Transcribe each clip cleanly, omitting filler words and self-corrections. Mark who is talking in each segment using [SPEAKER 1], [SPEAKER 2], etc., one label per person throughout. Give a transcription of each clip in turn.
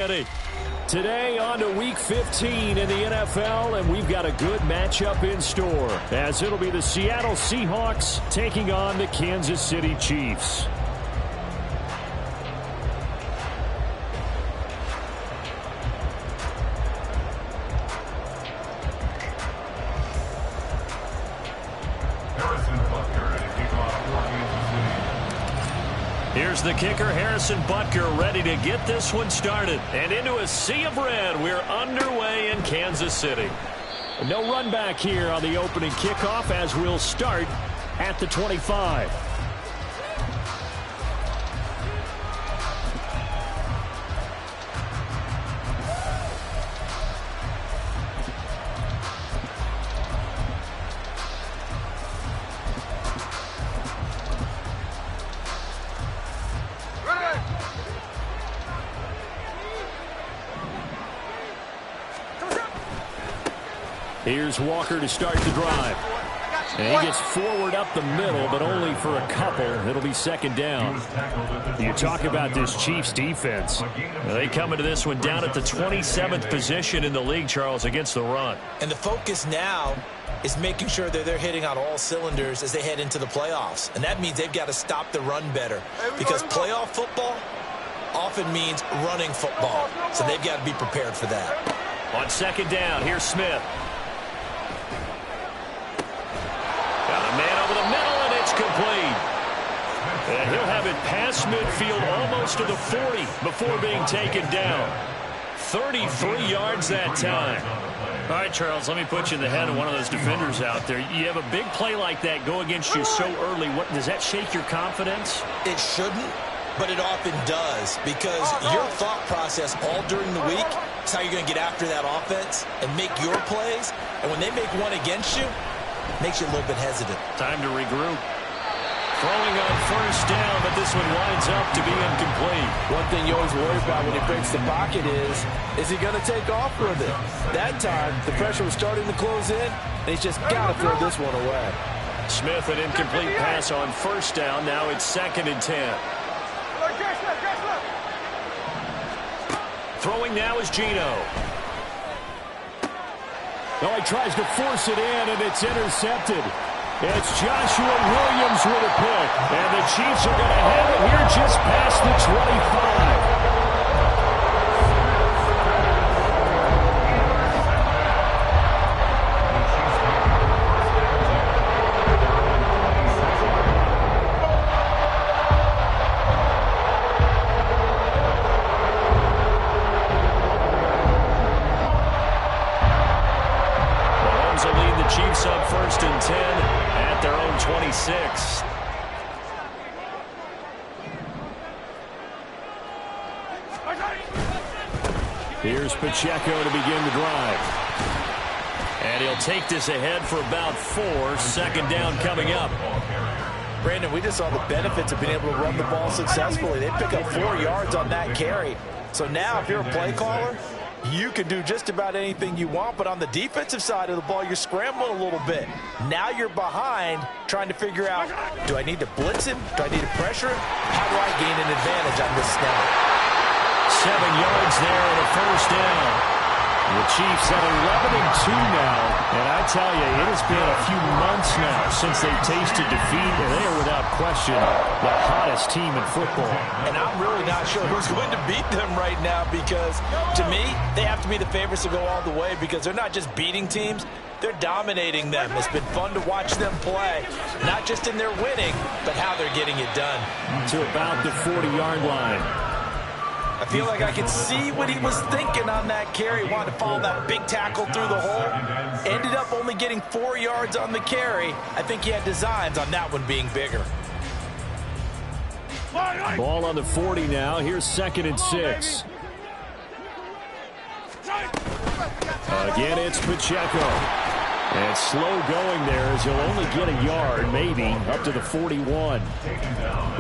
[SPEAKER 1] Today on to Week 15 in the NFL, and we've got a good matchup in store, as it'll be the Seattle Seahawks taking on the Kansas City Chiefs. Here's the kicker, Harrison Butker, ready to get this one started. And into a sea of red, we're underway in Kansas City. No run back here on the opening kickoff, as we'll start at the 25. Here's Walker to start the drive. And he gets forward up the middle, but only for a couple. It'll be second down. You talk about this Chiefs defense. They come into this one down at the 27th position in the league, Charles, against the run.
[SPEAKER 2] And the focus now is making sure that they're hitting on all cylinders as they head into the playoffs. And that means they've got to stop the run better, because playoff football often means running football. So they've got to be prepared for that.
[SPEAKER 1] On second down, here's Smith. Got a man over the middle, and it's complete. And he'll have it past midfield almost to the 40 before being taken down. 33 yards that time. All right, Charles, let me put you in the head of one of those defenders out there. You have a big play like that go against you so early. What does that shake your confidence?
[SPEAKER 2] It shouldn't, but it often does, because your thought process all during the week is how you're going to get after that offense and make your plays. And when they make one against you, it makes you a little bit hesitant.
[SPEAKER 1] Time to regroup. Throwing on first down, but this one winds up to be incomplete.
[SPEAKER 3] One thing you always worry about when he breaks the pocket is he going to take off with it? That time, the pressure was starting to close in, and he's just got to throw this one away.
[SPEAKER 1] Smith, an incomplete pass on first down. Now it's 2nd and 10. Throwing now is Geno. Oh, he tries to force it in, and it's intercepted. It's Joshua Williams with a pick. And the Chiefs are going to have it here just past the 25. Mahomes will lead the Chiefs up 1st and 10 at their own 26. Here's Pacheco to begin the drive. And he'll take this ahead for about 4. 2nd down coming up.
[SPEAKER 3] Brandon, we just saw the benefits of being able to run the ball successfully. They pick up 4 yards on that carry. So now if you're a play caller, you can do just about anything you want, but on the defensive side of the ball, you're scrambling a little bit. Now you're behind, trying to figure out, do I need to blitz him? Do I need to pressure him? How do I gain an advantage on this snap?
[SPEAKER 1] 7 yards there and a first down. The Chiefs at 11-2 now, and I tell you, it has been a few months now since they've tasted defeat, and they are without question the hottest team in football.
[SPEAKER 2] And I'm really not sure who's going to beat them right now, because to me, they have to be the favorites to go all the way, because they're not just beating teams, they're dominating them. It's been fun to watch them play, not just in their winning, but how they're getting it done.
[SPEAKER 1] To about the 40-yard line.
[SPEAKER 2] I feel like I could see what he was thinking on that carry. Wanted to follow that big tackle through the hole. Ended up only getting 4 yards on the carry. I think he had designs on that one being bigger.
[SPEAKER 1] Ball on the 40 now. Here's 2nd and 6. Again, it's Pacheco. And slow going there, as he'll only get a yard, maybe, up to the 41.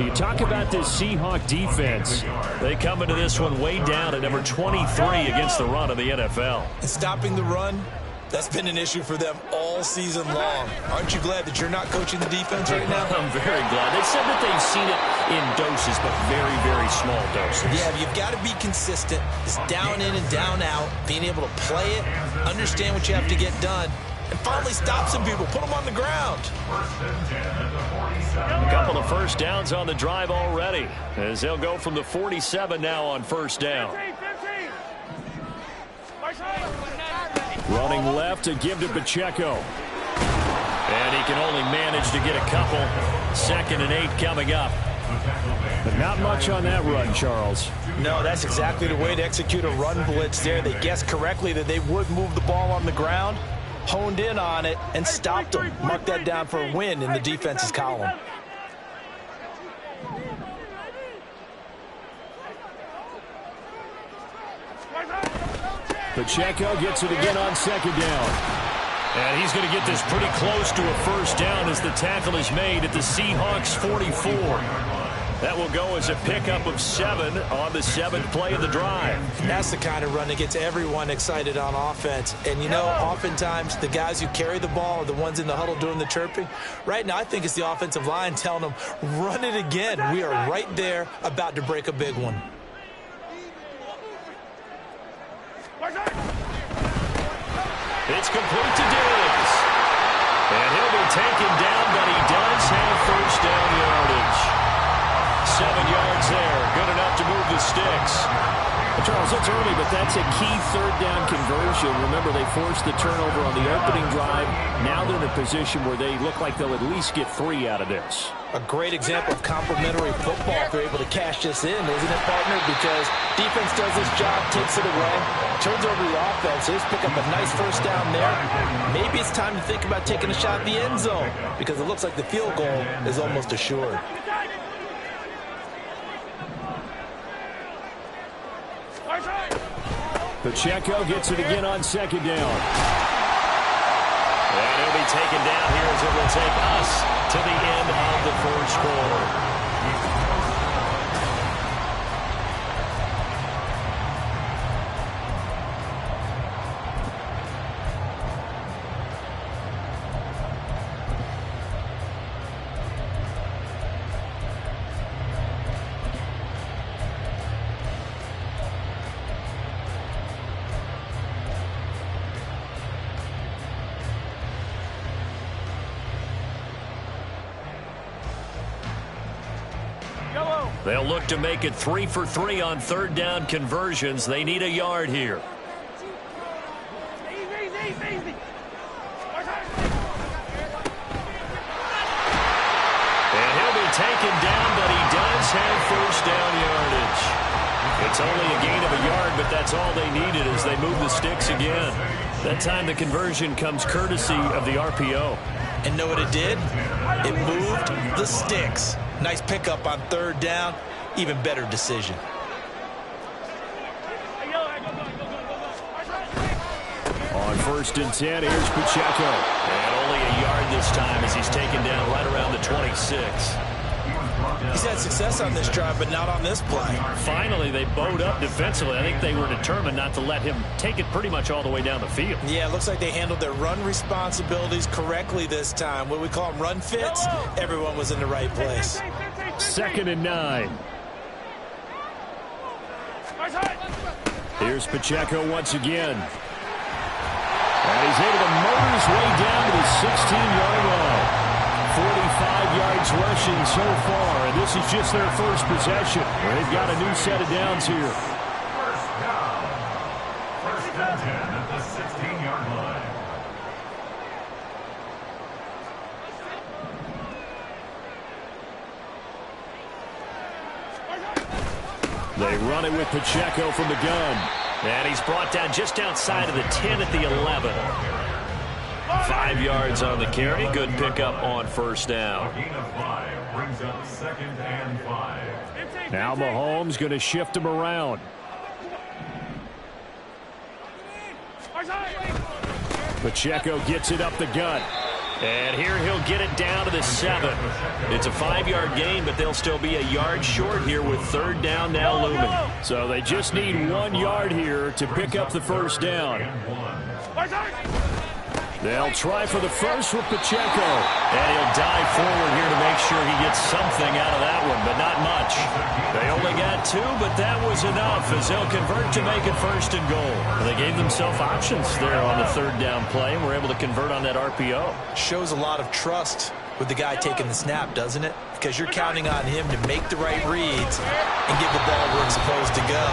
[SPEAKER 1] You talk about this Seahawk defense. They come into this one way down at number 23 against the run of the NFL.
[SPEAKER 2] And stopping the run That's been an issue for them all season long. Aren't you glad that you're not coaching the defense right now?
[SPEAKER 1] I'm very glad. They said that they've seen it in doses, but very, very small doses.
[SPEAKER 2] Yeah, you've got to be consistent. It's down in and down out, being able to play it, understand what you have to get done, and finally stop some people, put them on the ground.
[SPEAKER 1] A couple of first downs on the drive already, as they'll go from the 47 now on first down. Running left to give to Pacheco. And he can only manage to get a couple. 2nd and 8 coming up. But not much on that run, Charles.
[SPEAKER 3] No, that's exactly the way to execute a run blitz there. They guessed correctly that they would move the ball on the ground, honed in on it, and stopped them. Mark that down for a win in the defense's column.
[SPEAKER 1] Pacheco gets it again on 2nd down. And he's going to get this pretty close to a first down as the tackle is made at the Seahawks 44. That will go as a pickup of 7 on the 7th play of the drive.
[SPEAKER 2] That's the kind of run that gets everyone excited on offense. And, you know, oftentimes the guys who carry the ball are the ones in the huddle doing the chirping. Right now, I think it's the offensive line telling them, run it again. We are right there about to break a big one.
[SPEAKER 1] It's complete to Diggs. And he'll be taken down, but he does have first down yardage. 7 yards there. Good enough to move the sticks.
[SPEAKER 4] Charles, it's early, but that's a key 3rd down conversion. Remember, they forced the turnover on the opening drive. Now they're in a position where they look like they'll at least get 3 out of this.
[SPEAKER 3] A great example of complementary football if they're able to cash this in, isn't it, partner? Because defense does this job, takes it away, turns over the offense. They just pick up a nice first down there. Maybe it's time to think about taking a shot at the end zone because it looks like the field goal is almost assured.
[SPEAKER 1] Pacheco gets it again on 2nd down. And he'll be taken down here as it will take us to the end of the first quarter. They'll look to make it 3 for 3 on 3rd down conversions. They need a yard here. And he'll be taken down, but he does have first down yardage. It's only a gain of a yard, but that's all they needed as they move the sticks again. That time the conversion comes courtesy of the RPO.
[SPEAKER 2] And know what it did? It moved the sticks. Nice pickup on 3rd down. Even better decision.
[SPEAKER 1] On 1st and 10, here's Pacheco. And only a yard this time as he's taken down right around the 26.
[SPEAKER 2] He's had success on this drive, but not on this play.
[SPEAKER 1] Finally, they bowed up defensively. I think they were determined not to let him take it pretty much all the way down the field.
[SPEAKER 2] Yeah, it looks like they handled their run responsibilities correctly this time. What we call them run fits, everyone was in the right place.
[SPEAKER 1] 2nd and 9. Here's Pacheco once again. And he's able to motor his way down to the 16-yard line. 45 yards rushing so far, and this is just their first possession. They've got a new set of downs here.
[SPEAKER 5] First and 10 at the 16-yard line.
[SPEAKER 1] They run it with Pacheco from the gun. And he's brought down just outside of the 10 at the 11. 5 yards on the carry. Good pickup on first down.
[SPEAKER 5] Gain of 5 brings up 2nd and 5.
[SPEAKER 1] Now Mahomes going to shift him around. Pacheco gets it up the gut. And here he'll get it down to the 7. It's a 5-yard gain, but they'll still be a yard short here with 3rd down now looming. So they just need 1 yard here to pick up the first down.
[SPEAKER 4] They'll try for the first with Pacheco.
[SPEAKER 1] And he'll dive forward here to make sure he gets something out of that one, but not much. They only got 2, but that was enough as they'll convert to make it 1st and goal. They gave themselves options there on the 3rd down play and were able to convert on that RPO.
[SPEAKER 2] Shows a lot of trust with the guy taking the snap, doesn't it? Because you're counting on him to make the right reads and give the ball where it's supposed to go.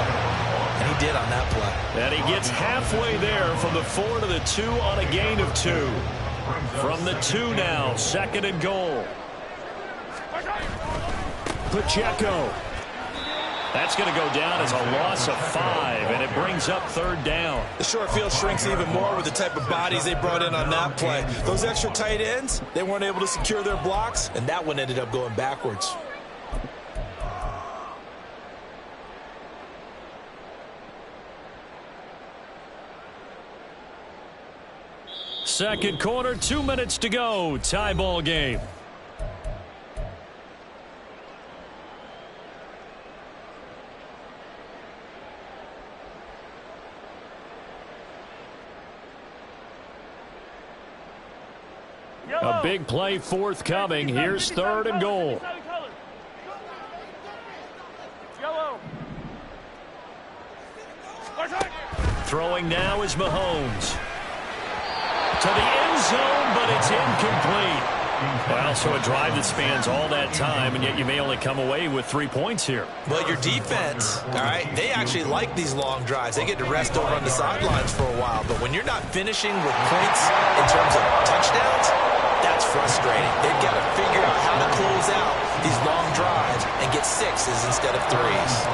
[SPEAKER 2] And he did on that play.
[SPEAKER 1] And he gets halfway there from the 4 to the 2 on a gain of 2. From the 2 now, 2nd and goal.
[SPEAKER 4] Pacheco.
[SPEAKER 1] That's going to go down as a loss of 5, and it brings up 3rd down.
[SPEAKER 2] The short field shrinks even more with the type of bodies they brought in on that play. Those extra tight ends, they weren't able to secure their blocks, and that one ended up going backwards.
[SPEAKER 1] Second quarter, 2 minutes to go. Tie ball game. A big play forthcoming. Here's 3rd and goal. Throwing now is Mahomes. To the end zone, but it's incomplete. Well, so a drive that spans all that time, and yet you may only come away with 3 points here.
[SPEAKER 2] Well, your defense, all right, they actually like these long drives. They get to rest over on the sidelines for a while. But when you're not finishing with points in terms of touchdowns, that's frustrating. They've got to figure out how to close out these long drives and get 6s instead of 3s.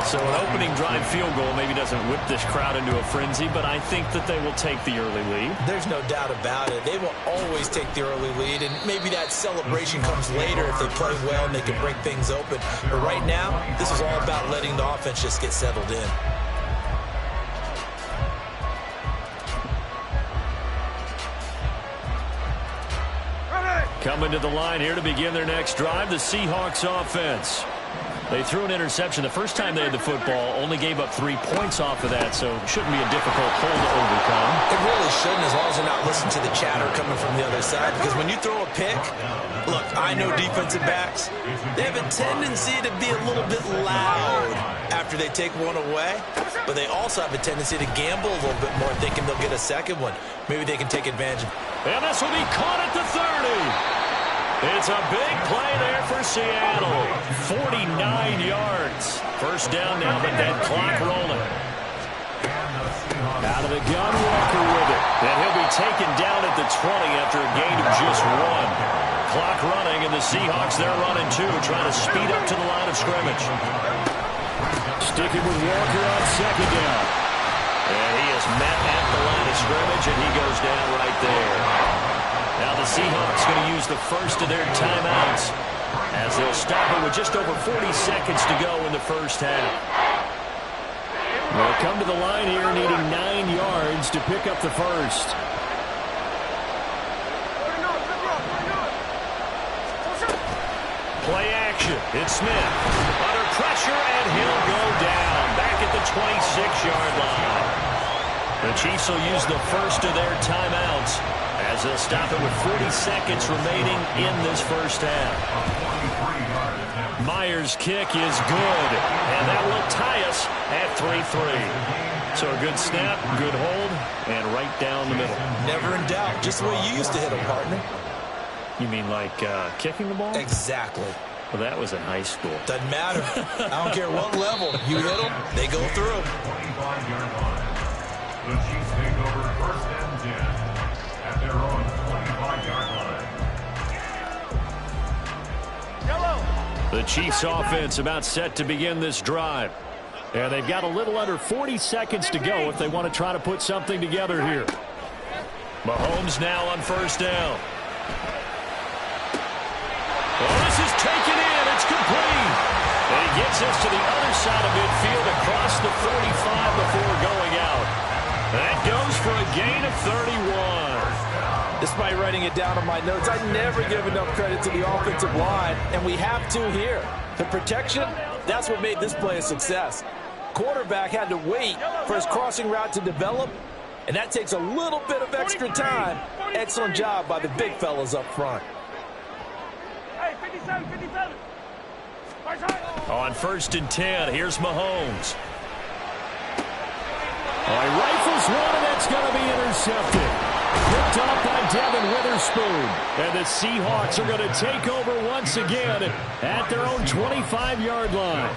[SPEAKER 1] So an opening drive field goal maybe doesn't whip this crowd into a frenzy, but I think that they will take the early lead.
[SPEAKER 2] There's no doubt about it. They will always take the early lead, and maybe that celebration comes later if they play well and they can break things open. But right now, this is all about letting the offense just get settled in.
[SPEAKER 1] Coming to the line here to begin their next drive, the Seahawks offense. They threw an interception the first time they had the football, only gave up 3 points off of that, so it shouldn't be a difficult hole to overcome.
[SPEAKER 2] It really shouldn't, as long as they're not listening to the chatter coming from the other side, because when you throw a pick, look, I know defensive backs, they have a tendency to be a little bit loud after they take one away, but they also have a tendency to gamble a little bit more, thinking they'll get a second one. Maybe they can take advantage.
[SPEAKER 1] And this will be caught at the 30. It's a big play there for Seattle. 49 yards. First down now, but that clock rolling.
[SPEAKER 4] Out of the gun, Walker with it.
[SPEAKER 1] And he'll be taken down at the 20 after a gain of just 1. Clock running, and the Seahawks, they're running too, trying to speed up to the line of scrimmage.
[SPEAKER 4] Sticking with Walker on 2nd down.
[SPEAKER 1] And he is met at the line of scrimmage, and he goes down right there. Now the Seahawks going to use the first of their timeouts as they'll stop it with just over 40 seconds to go in the first half.
[SPEAKER 4] They'll come to the line here needing 9 yards to pick up the first.
[SPEAKER 1] Play action. It's Smith. Under pressure, and he'll go down. Back at the 26-yard line. The Chiefs will use the first of their timeouts as they'll stop it with 40 seconds remaining in this first half. Myers' kick is good, and that will tie us at 3-3. So a good snap, good hold, and right down the middle.
[SPEAKER 2] Never in doubt. Just the way you used to hit them, partner.
[SPEAKER 1] You mean like kicking the ball?
[SPEAKER 2] Exactly.
[SPEAKER 1] Well, that was in high school.
[SPEAKER 2] Doesn't matter. I don't care what level. You hit them, they go through.
[SPEAKER 5] The Chiefs take over 1st and 10 at their own 25-yard line.
[SPEAKER 1] The Chiefs offense about set to begin this drive.
[SPEAKER 4] And they've got a little under 40 seconds to go if they want to try to put something together here.
[SPEAKER 1] Mahomes now on first down. Oh, this is taken in. It's complete. And he gets us to the other side of midfield across the 45 before going out. That goes for a gain of 31.
[SPEAKER 3] Despite writing it down on my notes, I never give enough credit to the offensive line, and we have to here. The protection, that's what made this play a success. Quarterback had to wait for his crossing route to develop, And that takes a little bit of extra time. Excellent job by the big fellas up front.
[SPEAKER 6] Hey, 57, 57.
[SPEAKER 1] On 1st and 10, here's Mahomes.
[SPEAKER 4] Oh, he rifles one, and that's going to be intercepted. Picked off by Devin Witherspoon. And the Seahawks are going to take over once again at their own 25-yard line.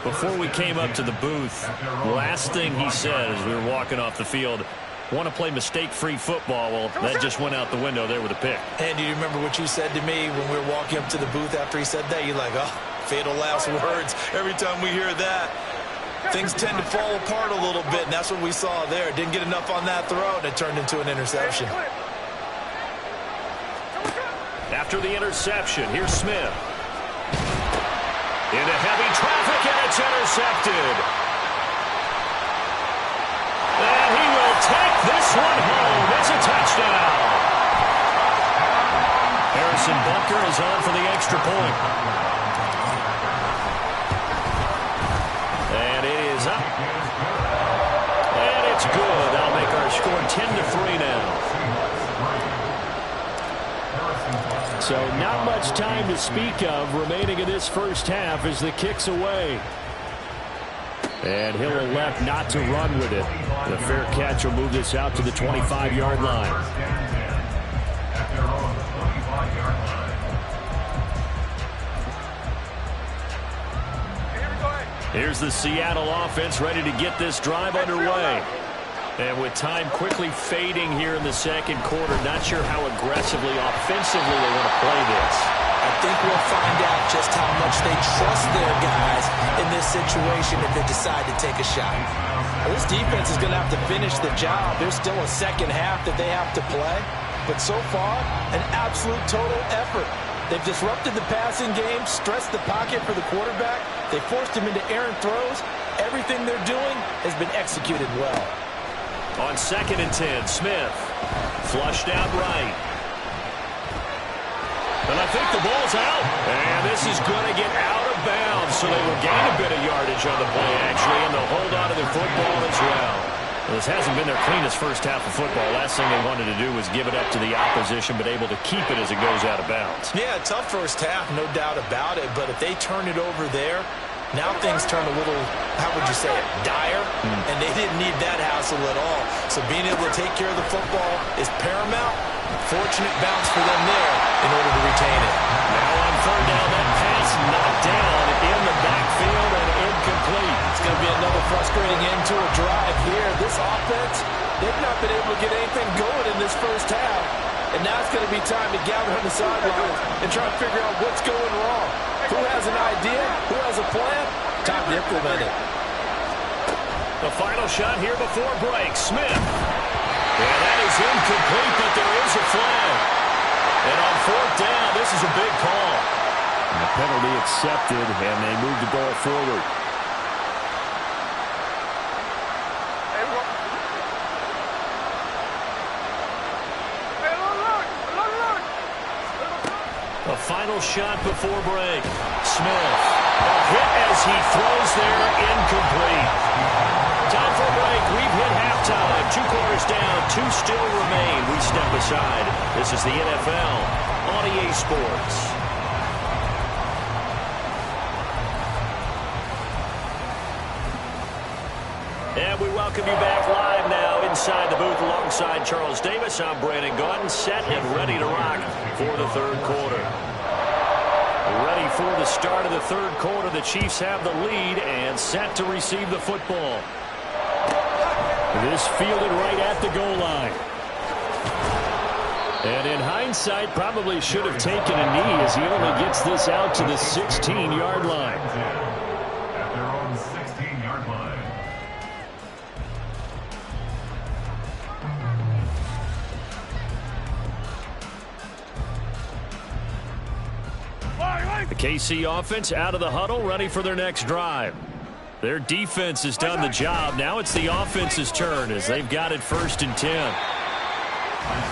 [SPEAKER 1] Before we came up to the booth, last thing he said as we were walking off the field, want to play mistake-free football. Well, that just went out the window there with a pick.
[SPEAKER 3] And do you remember what you said to me when we were walking up to the booth after he said that? You're like, oh, fatal last words. Every time we hear that, things tend to fall apart a little bit, and that's what we saw there. Didn't get enough on that throw, and it turned into an interception.
[SPEAKER 1] After the interception, here's Smith. Into heavy traffic, and it's intercepted. And he will take this one home. It's a touchdown. Harrison Butker is on for the extra point. And it is up. And it's good. That'll make our score 10-3 now.
[SPEAKER 4] So not much time to speak of remaining in this first half as the kick's away. And he'll elect not to run with it. The fair catch will move this out to the 25-yard line. Here's the Seattle offense ready to get this drive underway. And with time quickly fading here in the second quarter, not sure how aggressively, offensively they want to play this.
[SPEAKER 3] I think we'll find out just how much they trust their guys in this situation if they decide to take a shot. Well, this defense is going to have to finish the job. There's still a second half that they have to play. But so far, an absolute total effort. They've disrupted the passing game, stressed the pocket for the quarterback. They forced him into errant throws. Everything they're doing has been executed well.
[SPEAKER 1] On 2nd and 10, Smith flushed out right. And I think the ball's out. And this is going to get out of bounds. So they will gain a bit of yardage on the play, actually, and they'll hold on to their football as well. Well, this hasn't been their cleanest first half of football. Last thing they wanted to do was give it up to the opposition, but able to keep it as it goes out of bounds.
[SPEAKER 3] Yeah, tough first half, no doubt about it. But if they turn it over there, now things turn a little, how would you say it, dire? And they didn't need that hassle at all. So being able to take care of the football is paramount. Fortunate bounce for them there in order to retain it.
[SPEAKER 1] Now on 3rd down, that pass knocked down in the backfield and incomplete.
[SPEAKER 3] It's going to be another frustrating end to a drive here. This offense, they've not been able to get anything going in this first half. And now it's going to be time to gather on the sidelines and try to figure out what's going wrong. Who has an idea? Who has a plan? Time to implement it.
[SPEAKER 1] The final shot here before break. Smith. And that is incomplete, but there is a flag. And on 4th down, this is a big call.
[SPEAKER 4] And the penalty accepted, and they move the ball forward.
[SPEAKER 1] A final shot before break. Smith. A hit as he throws there, incomplete. Time for a break. We've hit halftime. 2 quarters down, 2 still remain. We step aside. This is the NFL on EA Sports. And we welcome you back live now inside the booth alongside Charles Davis. I'm Brandon Gaudin, set and ready to rock for the 3rd quarter. Ready for the start of the 3rd quarter. The Chiefs have the lead and set to receive the football. This fielded right at the goal line. And in hindsight, probably should have taken a knee as he only gets this out to the 16-yard line.
[SPEAKER 5] At their own 16-yard line.
[SPEAKER 1] The KC offense out of the huddle, ready for their next drive. Their defense has done the job. Now it's the offense's turn as they've got it 1st and 10.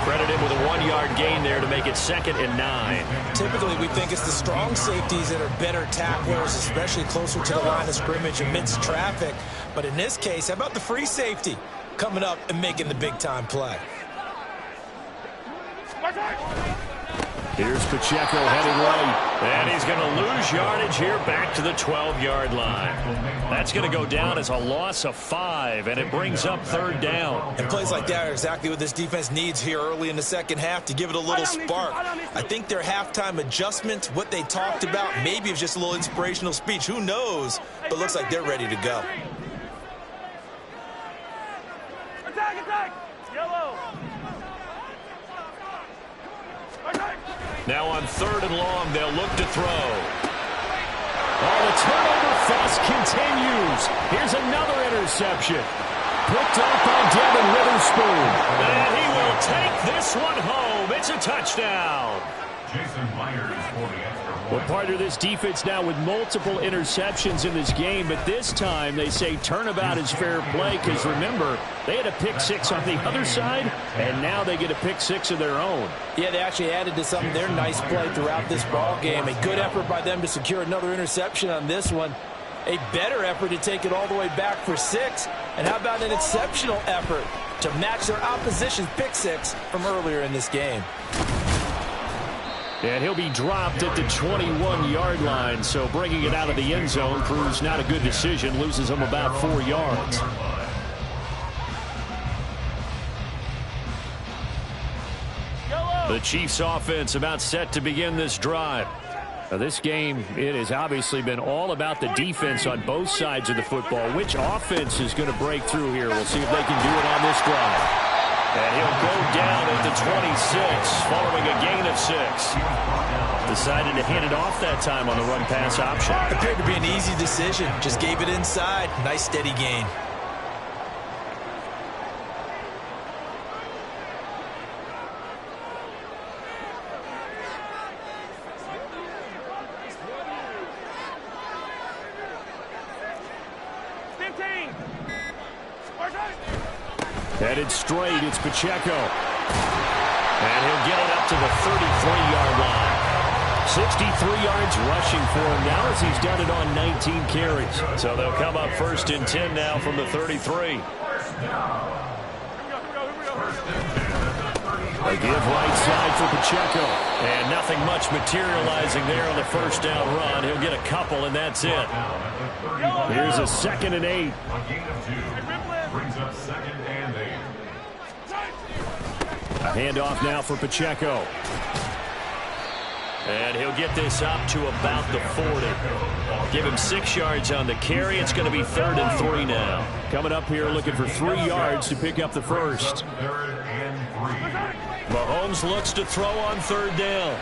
[SPEAKER 1] Credit him with a 1-yard gain there to make it 2nd and 9.
[SPEAKER 2] Typically, we think it's the strong safeties that are better tacklers, especially closer to the line of scrimmage amidst traffic. But in this case, how about the free safety coming up and making the big-time play?
[SPEAKER 4] Here's Pacheco heading right.
[SPEAKER 1] And he's going to lose yardage here back to the 12-yard line. That's going to go down as a loss of 5, and it brings up 3rd down.
[SPEAKER 2] And plays like that are exactly what this defense needs here early in the second half to give it a little spark. I think their halftime adjustment, what they talked about, maybe it was just a little inspirational speech. Who knows? But looks like they're ready to go.
[SPEAKER 6] Attack, attack! Yellow!
[SPEAKER 1] Now on 3rd and long, they'll look to throw.
[SPEAKER 4] Oh, the turnover fest continues. Here's another interception. Picked up by Devin Witherspoon.
[SPEAKER 1] And he will take this one home. It's a touchdown.
[SPEAKER 5] Jason Myers for the extra point.
[SPEAKER 4] Well, part of this defense now with multiple interceptions in this game, but this time they say turnabout is fair play because, remember, they had a pick 6 on the other side, and now they get a pick 6 of their own.
[SPEAKER 3] Yeah, they actually added to some of their nice play throughout this ball game. A good effort by them to secure another interception on this one. A better effort to take it all the way back for 6. And how about an exceptional effort to match their opposition's pick 6 from earlier in this game?
[SPEAKER 4] And he'll be dropped at the 21-yard line, so bringing it out of the end zone proves not a good decision, loses him about 4 yards.
[SPEAKER 1] The Chiefs offense about set to begin this drive.
[SPEAKER 4] Now, this game, it has obviously been all about the defense on both sides of the football. Which offense is going to break through here? We'll see if they can do it on this drive.
[SPEAKER 1] And he'll go down at the 26 following a gain of 6. Decided to hand it off that time on the run-pass option.
[SPEAKER 2] Appeared to be an easy decision. Just gave it inside. Nice steady gain.
[SPEAKER 4] Headed straight, it's Pacheco.
[SPEAKER 1] And he'll get it up to the 33-yard line.
[SPEAKER 4] 63 yards rushing for him now as he's done it on 19 carries.
[SPEAKER 1] So they'll come up 1st and 10 now from the 33.
[SPEAKER 4] They give right side for Pacheco.
[SPEAKER 1] And nothing much materializing there on the 1st down run. He'll get a couple, and that's it.
[SPEAKER 4] Here's a 2nd and 8.
[SPEAKER 5] A gain of 2 brings up 2nd and 8.
[SPEAKER 4] A handoff now for Pacheco.
[SPEAKER 1] And he'll get this up to about the 40. Give him 6 yards on the carry. It's going to be 3rd and 3 now.
[SPEAKER 4] Coming up here looking for 3 yards to pick up the first.
[SPEAKER 5] 3rd and 3.
[SPEAKER 1] Mahomes looks to throw on 3rd down.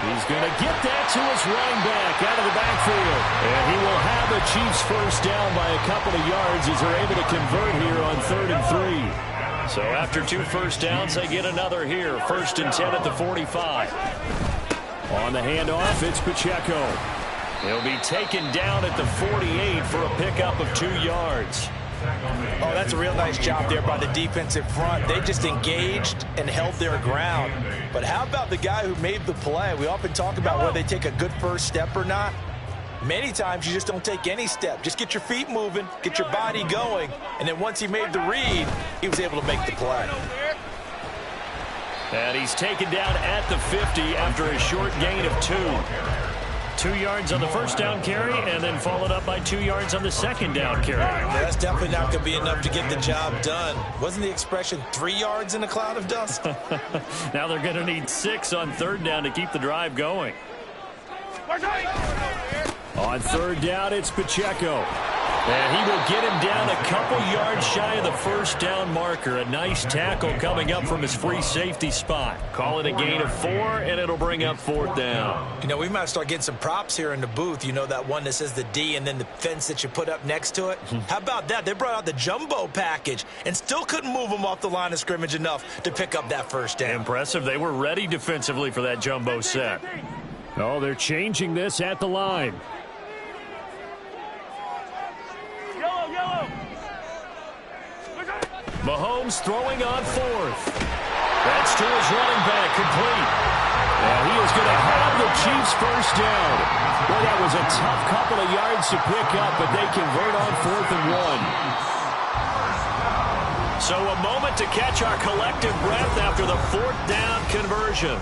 [SPEAKER 4] He's going to get that to his running back out of the backfield. And he will have a Chiefs first down by a couple of yards as they're able to convert here on 3rd and 3.
[SPEAKER 1] So after 2 first downs, they get another here. 1st and 10 at the 45.
[SPEAKER 4] On the handoff, it's Pacheco.
[SPEAKER 1] He'll be taken down at the 48 for a pickup of 2 yards.
[SPEAKER 2] Oh, that's a real nice job there by the defensive front. They just engaged and held their ground. But how about the guy who made the play? We often talk about whether they take a good first step or not. Many times you just don't take any step. Just get your feet moving, get your body going, and then once he made the read, he was able to make the play.
[SPEAKER 1] And he's taken down at the 50 after a short gain of 2. 2 yards on the first down carry, and then followed up by 2 yards on the second down carry.
[SPEAKER 2] Well, that's definitely not going to be enough to get the job done. Wasn't the expression 3 yards in a cloud of dust?
[SPEAKER 1] Now they're going to need 6 on 3rd down to keep the drive going.
[SPEAKER 4] On 3rd down, it's Pacheco.
[SPEAKER 1] And he will get him down a couple yards shy of the first down marker. A nice tackle coming up from his free safety spot. Call it a gain of 4, and it'll bring up 4th down.
[SPEAKER 2] You know, we might start getting some props here in the booth. You know, that one that says the D and then the fence that you put up next to it? How about that? They brought out the jumbo package and still couldn't move him off the line of scrimmage enough to pick up that first down.
[SPEAKER 1] Impressive. They were ready defensively for that jumbo set.
[SPEAKER 4] Oh, they're changing this at the line.
[SPEAKER 1] Mahomes throwing on fourth. That's to his running back, complete. And he is going to have the Chiefs first down. Well, that was a tough couple of yards to pick up, but they convert on 4th and 1. So a moment to catch our collective breath after the 4th down conversion.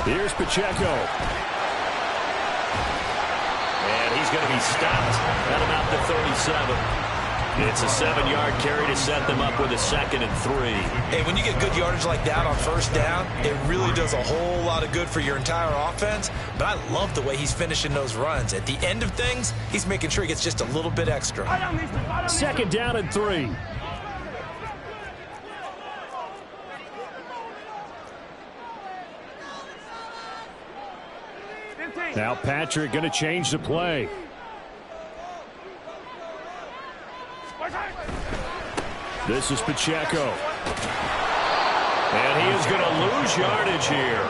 [SPEAKER 4] Here's Pacheco.
[SPEAKER 1] And he's going to be stopped at about the 37. It's a 7-yard carry to set them up with a 2nd and 3.
[SPEAKER 3] Hey, when you get good yardage like that on first down, it really does a whole lot of good for your entire offense. But I love the way he's finishing those runs. At the end of things, he's making sure he gets just a little bit extra.
[SPEAKER 4] 2nd down and 3. Now Patrick going to change the play. This is Pacheco.
[SPEAKER 1] And he is going to lose yardage here.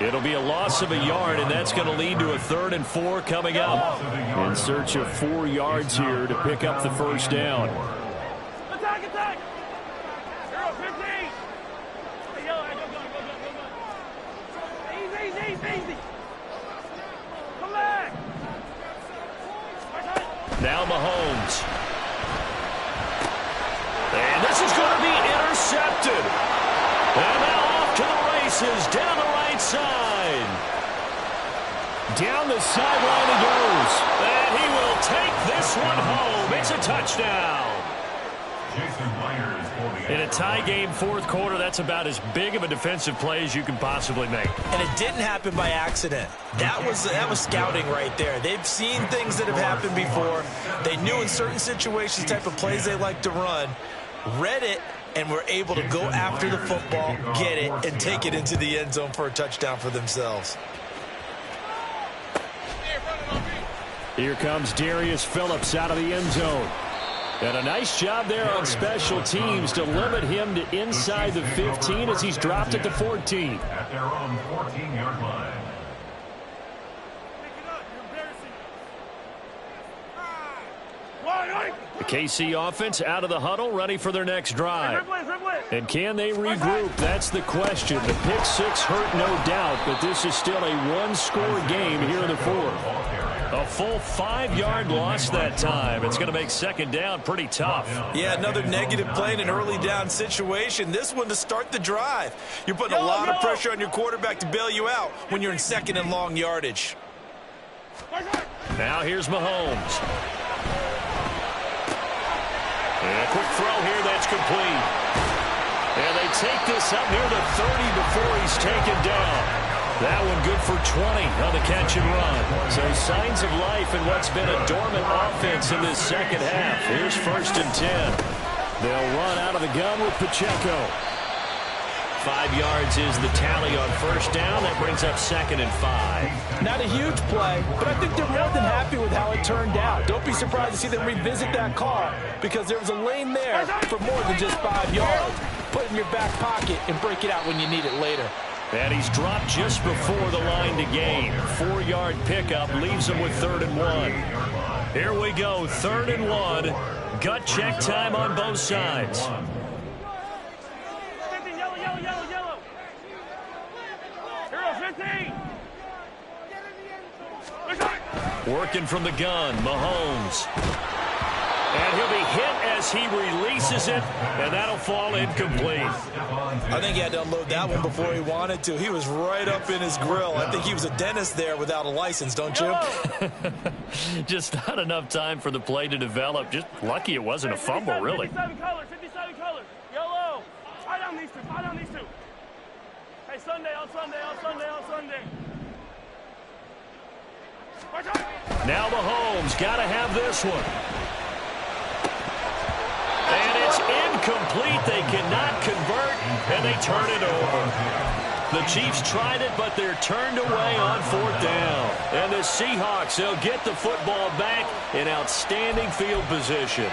[SPEAKER 1] It'll be a loss of a yard, and that's going to lead to a 3rd and 4 coming up.
[SPEAKER 4] In search of 4 yards here to pick up the first down.
[SPEAKER 6] Attack, attack! Hero 15! Hey, yo, go. Easy. Come back!
[SPEAKER 1] Now Mahomes. And this is going to be intercepted. And now off to the races down the right side.
[SPEAKER 4] Down the sideline he goes.
[SPEAKER 1] And he will take this one home. It's a touchdown. In a tie game, 4th quarter, that's about as big of a defensive play as you can possibly make.
[SPEAKER 3] And it didn't happen by accident. That was scouting right there. They've seen things that have happened before. They knew in certain situations the type of plays they like to run, read it, and were able to go after the football, get it, and take it into the end zone for a touchdown for themselves.
[SPEAKER 4] Here comes Darius Phillips out of the end zone. And a nice job there on special teams to limit him to inside the 15 as he's dropped at the 14.
[SPEAKER 5] At their own 14-yard line.
[SPEAKER 1] The KC offense out of the huddle, ready for their next drive. And can they regroup? That's the question. The pick 6 hurt, no doubt, but this is still a 1-score game here in the 4th. A full 5-yard loss that time. It's going to make 2nd down pretty tough.
[SPEAKER 3] Yeah, another negative play in an early down situation. This one to start the drive. You're putting a lot of pressure on your quarterback to bail you out when you're in 2nd and long yardage.
[SPEAKER 1] Now here's Mahomes. And a quick throw here that's complete. And they take this up near the 30 before he's taken down. That one good for 20 on the catch and run. So signs of life in what's been a dormant offense in this 2nd half. Here's 1st and 10.
[SPEAKER 4] They'll run out of the gun with Pacheco.
[SPEAKER 1] 5 yards is the tally on 1st down. That brings up 2nd and 5.
[SPEAKER 3] Not a huge play, but I think they're more than happy with how it turned out. Don't be surprised to see them revisit that call because there was a lane there for more than just 5 yards. Put it in your back pocket and break it out when you need it later.
[SPEAKER 1] And he's dropped just before the line to gain. 4-yard pickup leaves him with 3rd and 1. Here we go, 3rd and 1. Gut check time on both sides.
[SPEAKER 6] Yellow. Hero 15.
[SPEAKER 1] Working from the gun, Mahomes. And he'll be hit as he releases it, and that'll fall incomplete.
[SPEAKER 3] I think he had to unload that one before he wanted to. He was right up in his grill. I think he was a dentist there without a license, don't you?
[SPEAKER 1] Just not enough time for the play to develop. Just lucky it wasn't a fumble, really.
[SPEAKER 6] 57 colors. Yellow. Tie down these two. Hey, Sunday.
[SPEAKER 1] Now Mahomes got to have this one. incomplete. They cannot convert, and they turn it over. The Chiefs tried it, but they're turned away on 4th down. And the Seahawks, they'll get the football back in outstanding field position.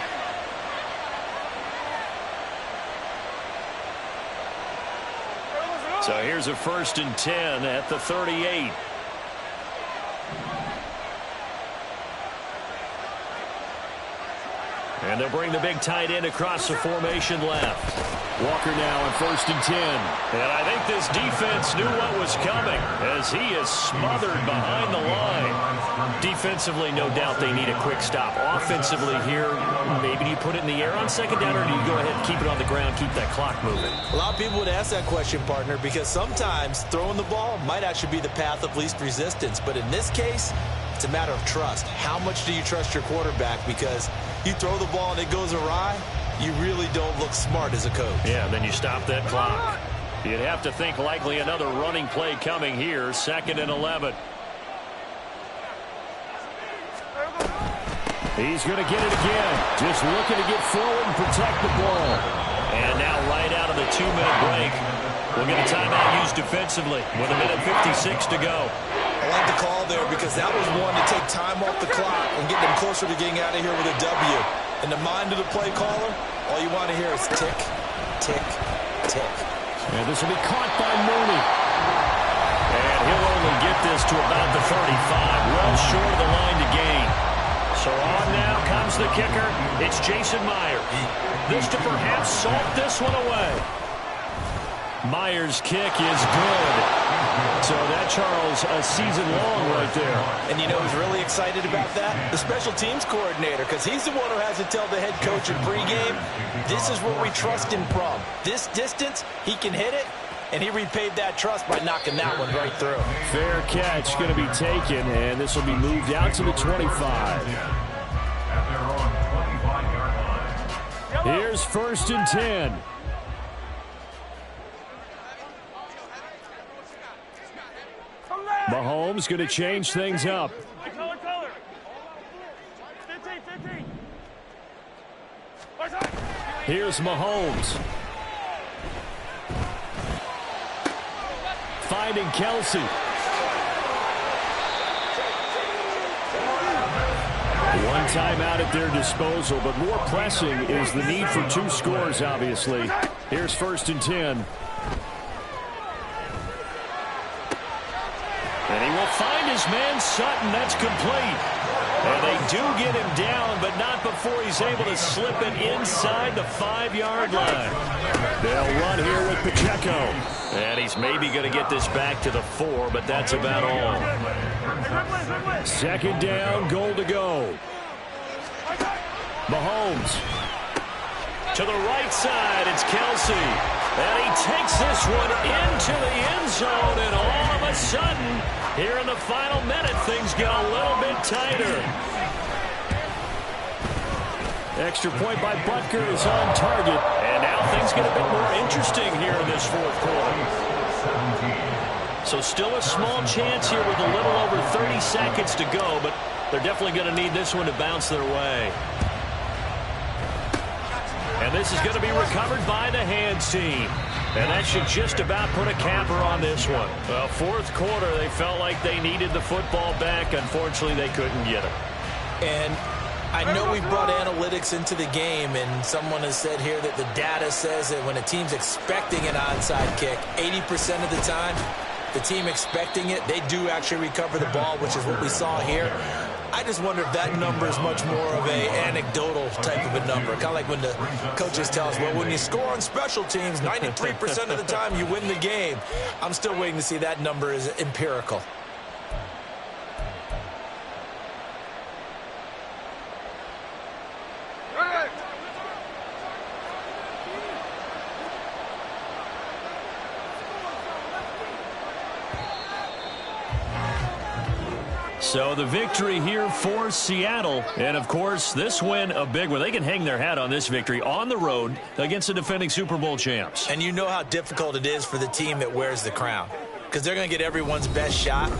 [SPEAKER 1] So here's a 1st and 10 at the 38. And they'll bring the big tight end across the formation left.
[SPEAKER 4] Walker now on 1st and 10.
[SPEAKER 1] And I think this defense knew what was coming as he is smothered behind the line. Defensively, no doubt they need a quick stop. Offensively here, maybe do you put it in the air on 2nd down, or do you go ahead and keep it on the ground, keep that clock moving?
[SPEAKER 3] A lot of people would ask that question, partner, because sometimes throwing the ball might actually be the path of least resistance. But in this case, it's a matter of trust. How much do you trust your quarterback? Because you throw the ball and it goes awry, you really don't look smart as a coach.
[SPEAKER 1] Yeah, and then you stop that clock. You'd have to think likely another running play coming here, 2nd and 11.
[SPEAKER 4] He's going to get it again. Just looking to get forward and protect the ball.
[SPEAKER 1] And now right out of the 2-minute break, we'll get a timeout used defensively with 1:56 to go.
[SPEAKER 3] I like the call there because that was one to take time off the clock and get them closer to getting out of here with a W. In the mind of the play caller, all you want to hear is tick, tick, tick.
[SPEAKER 4] And this will be caught by Mooney.
[SPEAKER 1] And he'll only get this to about the 35, well short of the line to gain. So on now comes the kicker. It's Jason Myers. This to perhaps salt this one away. Myers' kick is good. So that, Charles, a season long right there.
[SPEAKER 3] And you know who's really excited about that? The special teams coordinator, because he's the one who has to tell the head coach in pregame, this is where we trust him from. This distance, he can hit it, and he repaid that trust by knocking that one right through.
[SPEAKER 4] Fair catch going to be taken, and this will be moved out to the 25. Here's 1st and 10. Mahomes going to change things up.
[SPEAKER 6] Color. 15.
[SPEAKER 4] Here's Mahomes. Finding Kelsey. One timeout at their disposal, but more pressing is the need for 2 scores, obviously. Here's 1st and 10.
[SPEAKER 1] And he will find his man Sutton. That's complete. And they do get him down, but not before he's able to slip it inside the 5-yard line.
[SPEAKER 4] They'll run here with Pacheco.
[SPEAKER 1] And he's maybe going to get this back to the 4, but that's about all.
[SPEAKER 4] 2nd down, goal to go. Mahomes.
[SPEAKER 1] To the right side, it's Kelsey. And he takes this one into the end zone, and all of a sudden, here in the final minute, things get a little bit tighter.
[SPEAKER 4] Extra point by Butker is on target.
[SPEAKER 1] And now things get a bit more interesting here in this 4th quarter. So still a small chance here with a little over 30 seconds to go, but they're definitely going to need this one to bounce their way. And this is going to be recovered by the hands team. And that should just about put a capper on this one. Well, 4th quarter, they felt like they needed the football back. Unfortunately, they couldn't get it.
[SPEAKER 3] And I know we brought analytics into the game, and someone has said here that the data says that when a team's expecting an onside kick, 80% of the time, the team expecting it, they do actually recover the ball, which is what we saw here. I just wonder if that number is much more of a anecdotal type of a number. Kind of like when the coaches tell us, well, when you score on special teams, 93% of the time you win the game. I'm still waiting to see that number is empirical.
[SPEAKER 1] So the victory here for Seattle. And, of course, this win a big one. They can hang their hat on this victory on the road against the defending Super Bowl champs.
[SPEAKER 3] And you know how difficult it is for the team that wears the crown, because they're going to get everyone's best shot.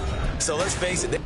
[SPEAKER 3] So let's face it.